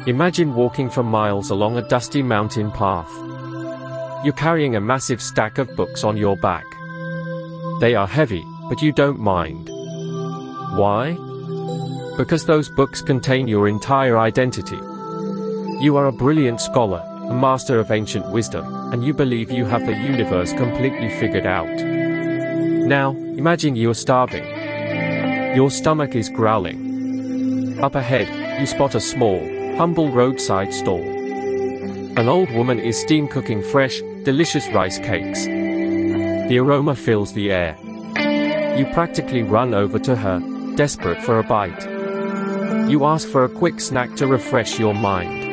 Imagine walking for miles along a dusty mountain path. You're carrying a massive stack of books on your back. They are heavy, but you don't mind. Why? Because those books contain your entire identity. You are a brilliant scholar, a master of ancient wisdom, and you believe you have the universe completely figured out. Now, imagine you are starving. Your stomach is growling. Up ahead, you spot a small, humble roadside stall. An old woman is steam cooking fresh, delicious rice cakes. The aroma fills the air. You practically run over to her, desperate for a bite. You ask for a quick snack to refresh your mind.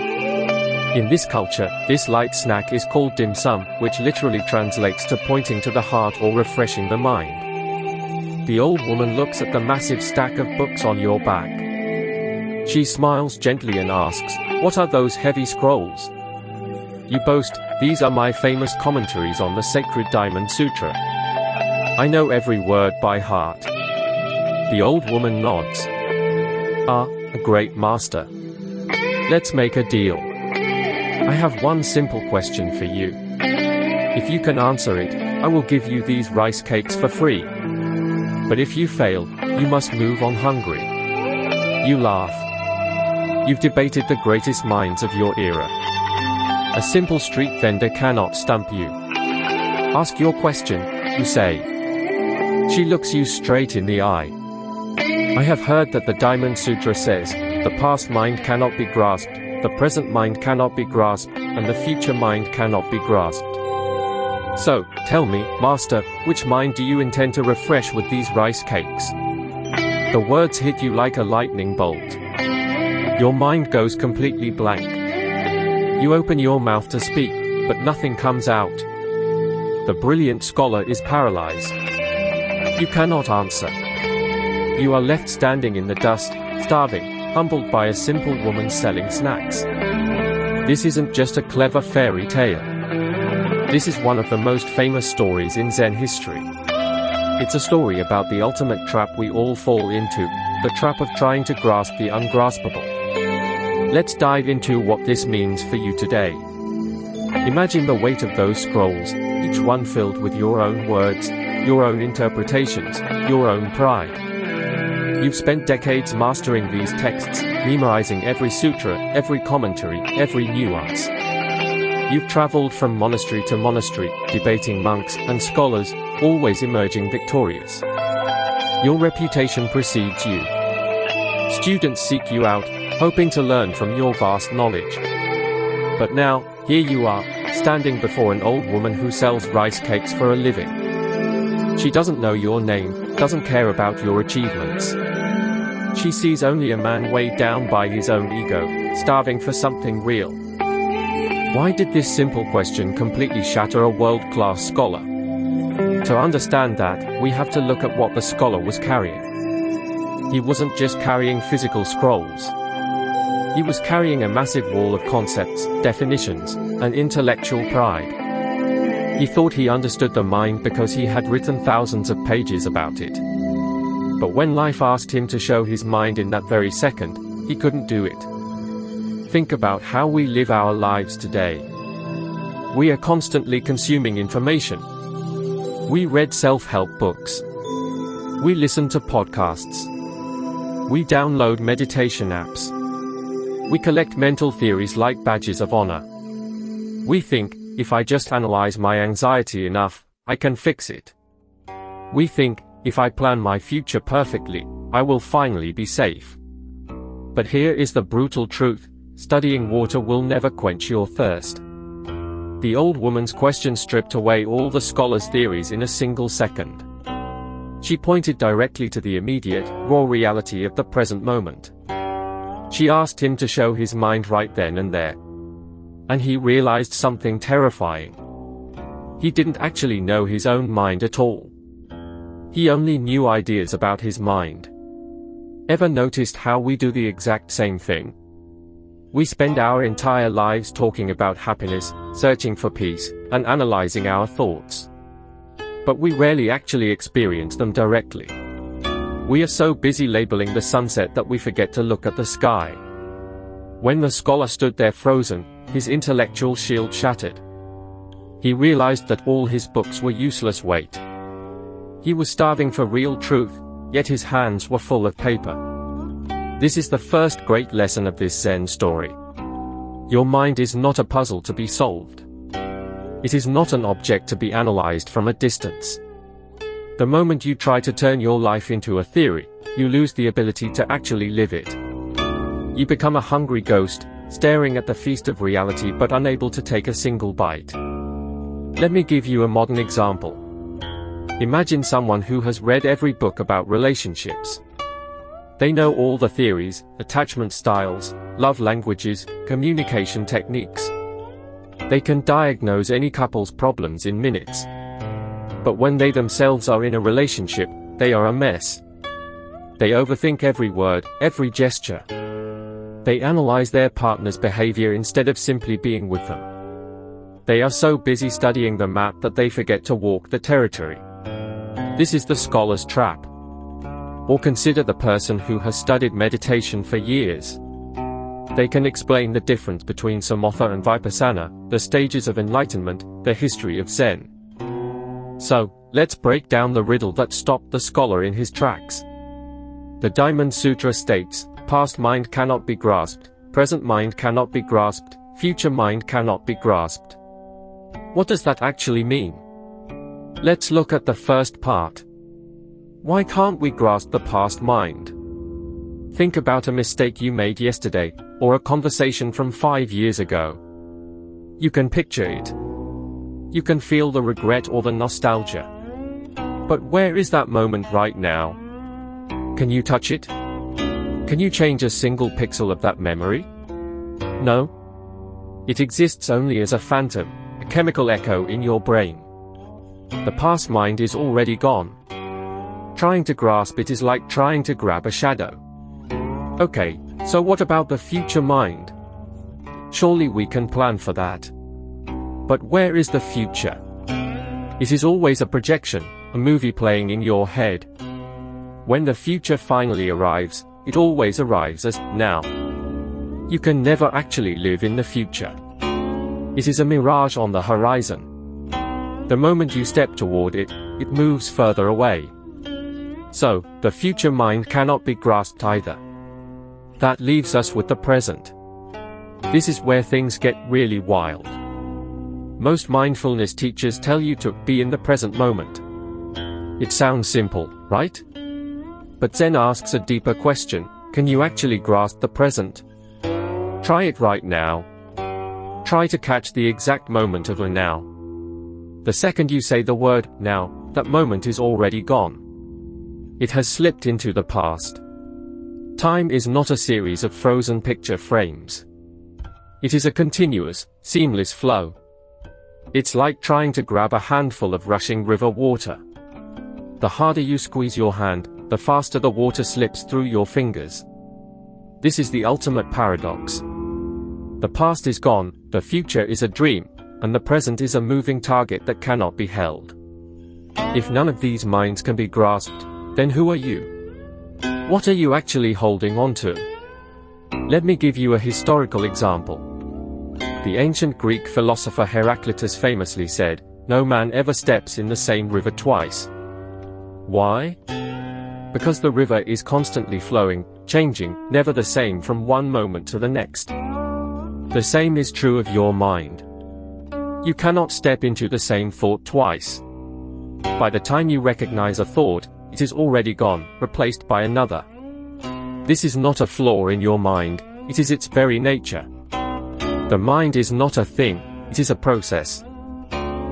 In this culture, this light snack is called dim sum, which literally translates to pointing to the heart or refreshing the mind. The old woman looks at the massive stack of books on your back. She smiles gently and asks, "What are those heavy scrolls?" You boast, "These are my famous commentaries on the sacred Diamond Sutra. I know every word by heart." The old woman nods. "Ah, a great master. Let's make a deal. I have one simple question for you. If you can answer it, I will give you these rice cakes for free. But if you fail, you must move on hungry." You laugh. You've debated the greatest minds of your era. A simple street vendor cannot stump you. "Ask your question," you say. She looks you straight in the eye. "I have heard that the Diamond Sutra says, the past mind cannot be grasped, the present mind cannot be grasped, and the future mind cannot be grasped. So, tell me, Master, which mind do you intend to refresh with these rice cakes?" The words hit you like a lightning bolt. Your mind goes completely blank. You open your mouth to speak, but nothing comes out. The brilliant scholar is paralyzed. You cannot answer. You are left standing in the dust, starving, humbled by a simple woman selling snacks. This isn't just a clever fairy tale. This is one of the most famous stories in Zen history. It's a story about the ultimate trap we all fall into, the trap of trying to grasp the ungraspable. Let's dive into what this means for you today. Imagine the weight of those scrolls, each one filled with your own words, your own interpretations, your own pride. You've spent decades mastering these texts, memorizing every sutra, every commentary, every nuance. You've traveled from monastery to monastery, debating monks and scholars, always emerging victorious. Your reputation precedes you. Students seek you out, hoping to learn from your vast knowledge. But now, here you are, standing before an old woman who sells rice cakes for a living. She doesn't know your name, doesn't care about your achievements. She sees only a man weighed down by his own ego, starving for something real. Why did this simple question completely shatter a world-class scholar? To understand that, we have to look at what the scholar was carrying. He wasn't just carrying physical scrolls. He was carrying a massive wall of concepts, definitions, and intellectual pride. He thought he understood the mind because he had written thousands of pages about it. But when life asked him to show his mind in that very second, he couldn't do it. Think about how we live our lives today. We are constantly consuming information. We read self-help books. We listen to podcasts. We download meditation apps. We collect mental theories like badges of honor. We think, if I just analyze my anxiety enough, I can fix it. We think, if I plan my future perfectly, I will finally be safe. But here is the brutal truth, studying water will never quench your thirst. The old woman's question stripped away all the scholar's theories in a single second. She pointed directly to the immediate, raw reality of the present moment. She asked him to show his mind right then and there. And he realized something terrifying. He didn't actually know his own mind at all. He only knew ideas about his mind. Ever noticed how we do the exact same thing? We spend our entire lives talking about happiness, searching for peace, and analyzing our thoughts. But we rarely actually experience them directly. We are so busy labeling the sunset that we forget to look at the sky. When the scholar stood there frozen, his intellectual shield shattered. He realized that all his books were useless weight. He was starving for real truth, yet his hands were full of paper. This is the first great lesson of this Zen story. Your mind is not a puzzle to be solved. It is not an object to be analyzed from a distance. The moment you try to turn your life into a theory, you lose the ability to actually live it. You become a hungry ghost, staring at the feast of reality but unable to take a single bite. Let me give you a modern example. Imagine someone who has read every book about relationships. They know all the theories, attachment styles, love languages, communication techniques. They can diagnose any couple's problems in minutes. But when they themselves are in a relationship, they are a mess. They overthink every word, every gesture. They analyze their partner's behavior instead of simply being with them. They are so busy studying the map that they forget to walk the territory. This is the scholar's trap. Or consider the person who has studied meditation for years. They can explain the difference between samatha and vipassana, the stages of enlightenment, the history of Zen. So, let's break down the riddle that stopped the scholar in his tracks. The Diamond Sutra states, past mind cannot be grasped, present mind cannot be grasped, future mind cannot be grasped. What does that actually mean? Let's look at the first part. Why can't we grasp the past mind? Think about a mistake you made yesterday, or a conversation from 5 years ago. You can picture it. You can feel the regret or the nostalgia. But where is that moment right now? Can you touch it? Can you change a single pixel of that memory? No. It exists only as a phantom, a chemical echo in your brain. The past mind is already gone. Trying to grasp it is like trying to grab a shadow. Okay, so what about the future mind? Surely we can plan for that. But where is the future? It is always a projection, a movie playing in your head. When the future finally arrives, it always arrives as now. You can never actually live in the future. It is a mirage on the horizon. The moment you step toward it, it moves further away. So, the future mind cannot be grasped either. That leaves us with the present. This is where things get really wild. Most mindfulness teachers tell you to be in the present moment. It sounds simple, right? But Zen asks a deeper question: can you actually grasp the present? Try it right now. Try to catch the exact moment of a now. The second you say the word now, that moment is already gone. It has slipped into the past. Time is not a series of frozen picture frames. It is a continuous, seamless flow. It's like trying to grab a handful of rushing river water. The harder you squeeze your hand, the faster the water slips through your fingers. This is the ultimate paradox. The past is gone, the future is a dream, and the present is a moving target that cannot be held. If none of these minds can be grasped, then who are you? What are you actually holding on to? Let me give you a historical example. The ancient Greek philosopher Heraclitus famously said, "No man ever steps in the same river twice." Why? Because the river is constantly flowing, changing, never the same from one moment to the next. The same is true of your mind. You cannot step into the same thought twice. By the time you recognize a thought, it is already gone, replaced by another. This is not a flaw in your mind, it is its very nature. The mind is not a thing, it is a process.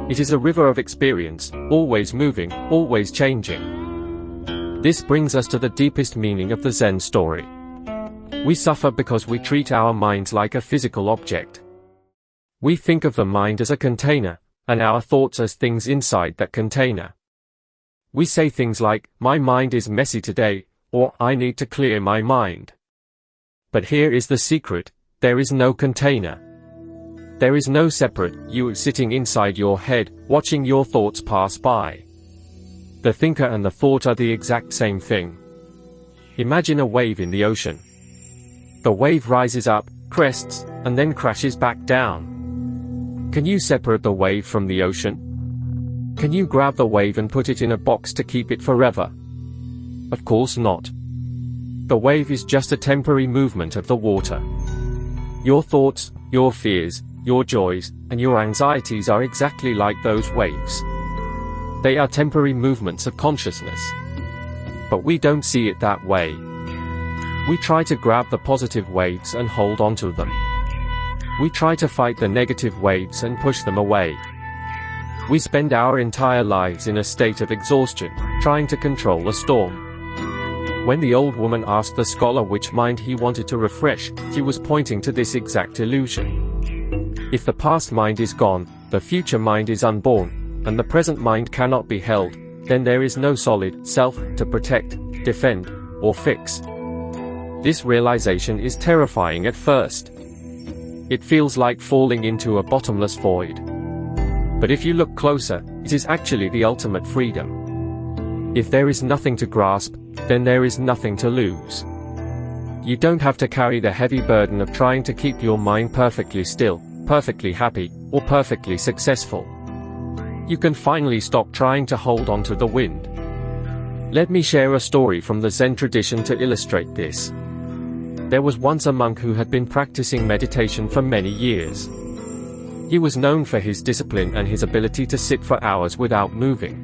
It is a river of experience, always moving, always changing. This brings us to the deepest meaning of the Zen story. We suffer because we treat our minds like a physical object. We think of the mind as a container, and our thoughts as things inside that container. We say things like, "My mind is messy today," or "I need to clear my mind." But here is the secret: there is no container. There is no separate you sitting inside your head, watching your thoughts pass by. The thinker and the thought are the exact same thing. Imagine a wave in the ocean. The wave rises up, crests, and then crashes back down. Can you separate the wave from the ocean? Can you grab the wave and put it in a box to keep it forever? Of course not. The wave is just a temporary movement of the water. Your thoughts, your fears, your joys, and your anxieties are exactly like those waves. They are temporary movements of consciousness. But we don't see it that way. We try to grab the positive waves and hold on to them. We try to fight the negative waves and push them away. We spend our entire lives in a state of exhaustion, trying to control a storm. When the old woman asked the scholar which mind he wanted to refresh, she was pointing to this exact illusion. If the past mind is gone, the future mind is unborn, and the present mind cannot be held, then there is no solid self to protect, defend, or fix. This realization is terrifying at first. It feels like falling into a bottomless void. But if you look closer, it is actually the ultimate freedom. If there is nothing to grasp, then there is nothing to lose. You don't have to carry the heavy burden of trying to keep your mind perfectly still, perfectly happy, or perfectly successful. You can finally stop trying to hold on to the wind. Let me share a story from the Zen tradition to illustrate this. There was once a monk who had been practicing meditation for many years. He was known for his discipline and his ability to sit for hours without moving.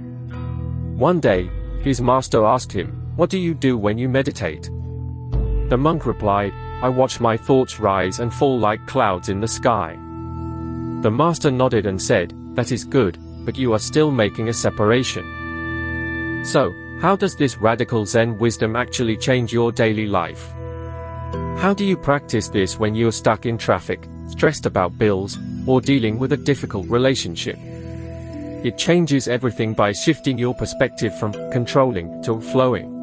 One day, his master asked him, "What do you do when you meditate?" The monk replied, "I watch my thoughts rise and fall like clouds in the sky." The master nodded and said, "That is good, but you are still making a separation. So, how does this radical Zen wisdom actually change your daily life? How do you practice this when you're stuck in traffic, stressed about bills, or dealing with a difficult relationship?" It changes everything by shifting your perspective from controlling to flowing.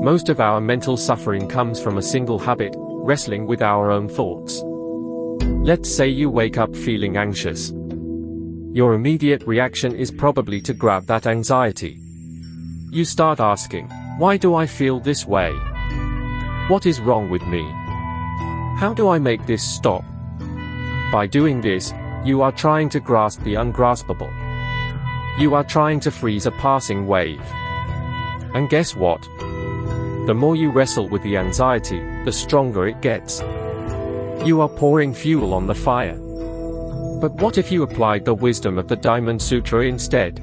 Most of our mental suffering comes from a single habit, wrestling with our own thoughts. Let's say you wake up feeling anxious. Your immediate reaction is probably to grab that anxiety. You start asking, "Why do I feel this way? What is wrong with me? How do I make this stop?" By doing this, you are trying to grasp the ungraspable. You are trying to freeze a passing wave. And guess what? The more you wrestle with the anxiety, the stronger it gets. You are pouring fuel on the fire. But what if you applied the wisdom of the Diamond Sutra instead?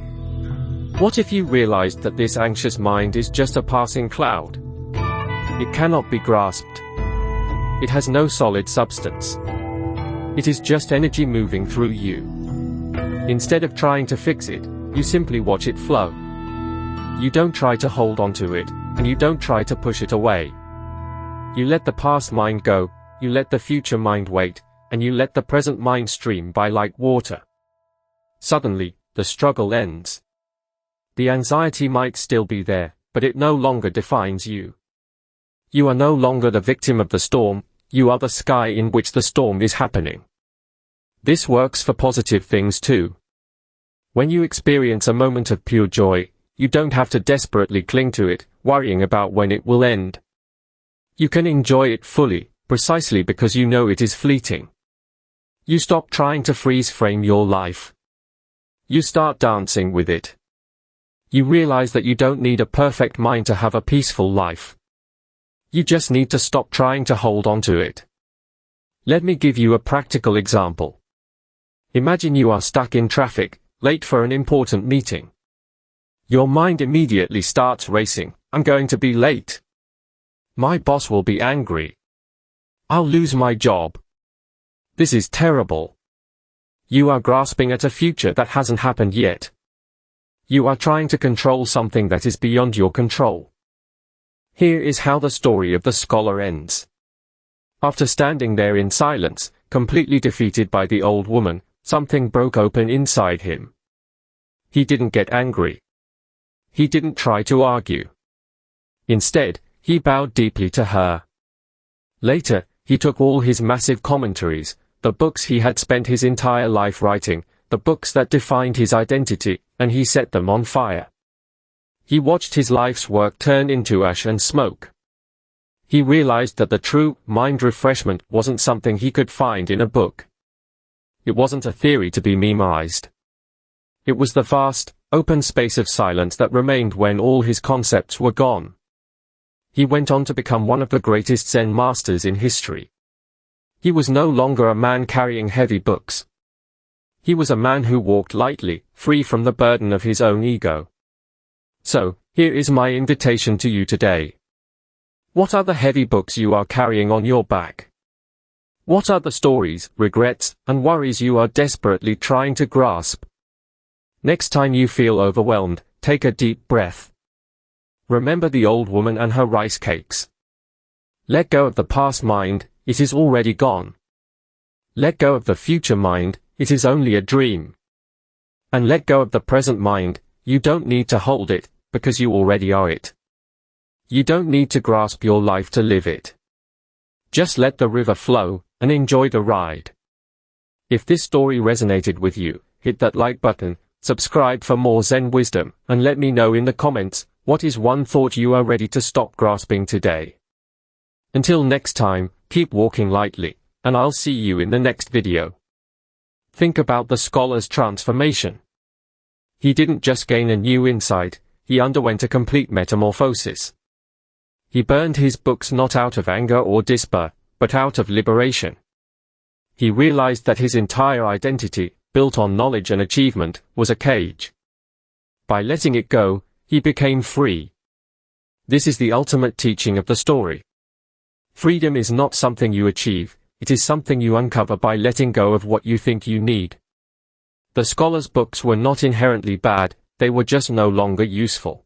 What if you realized that this anxious mind is just a passing cloud? It cannot be grasped. It has no solid substance. It is just energy moving through you. Instead of trying to fix it, you simply watch it flow. You don't try to hold on to it, and you don't try to push it away. You let the past mind go, you let the future mind wait, and you let the present mind stream by like water. Suddenly, the struggle ends. The anxiety might still be there, but it no longer defines you. You are no longer the victim of the storm, you are the sky in which the storm is happening. This works for positive things too. When you experience a moment of pure joy, you don't have to desperately cling to it, worrying about when it will end. You can enjoy it fully, precisely because you know it is fleeting. You stop trying to freeze frame your life. You start dancing with it. You realize that you don't need a perfect mind to have a peaceful life. You just need to stop trying to hold on to it. Let me give you a practical example. Imagine you are stuck in traffic, late for an important meeting. Your mind immediately starts racing. "I'm going to be late. My boss will be angry. I'll lose my job. This is terrible." You are grasping at a future that hasn't happened yet. You are trying to control something that is beyond your control. Here is how the story of the scholar ends. After standing there in silence, completely defeated by the old woman, something broke open inside him. He didn't get angry. He didn't try to argue. Instead, he bowed deeply to her. Later, he took all his massive commentaries, the books he had spent his entire life writing, the books that defined his identity, and he set them on fire. He watched his life's work turn into ash and smoke. He realized that the true mind refreshment wasn't something he could find in a book. It wasn't a theory to be memorized. It was the vast, open space of silence that remained when all his concepts were gone. He went on to become one of the greatest Zen masters in history. He was no longer a man carrying heavy books. He was a man who walked lightly, free from the burden of his own ego. So, here is my invitation to you today. What are the heavy books you are carrying on your back? What are the stories, regrets, and worries you are desperately trying to grasp? Next time you feel overwhelmed, take a deep breath. Remember the old woman and her rice cakes. Let go of the past mind, it is already gone. Let go of the future mind, it is only a dream. And let go of the present mind, you don't need to hold it, because you already are it. You don't need to grasp your life to live it. Just let the river flow, and enjoy the ride. If this story resonated with you, hit that like button, subscribe for more Zen wisdom, and let me know in the comments, what is one thought you are ready to stop grasping today. Until next time, keep walking lightly, and I'll see you in the next video. Think about the scholar's transformation. He didn't just gain a new insight, he underwent a complete metamorphosis. He burned his books not out of anger or despair, but out of liberation. He realized that his entire identity, built on knowledge and achievement, was a cage. By letting it go, he became free. This is the ultimate teaching of the story. Freedom is not something you achieve, it is something you uncover by letting go of what you think you need. The scholar's books were not inherently bad, they were just no longer useful.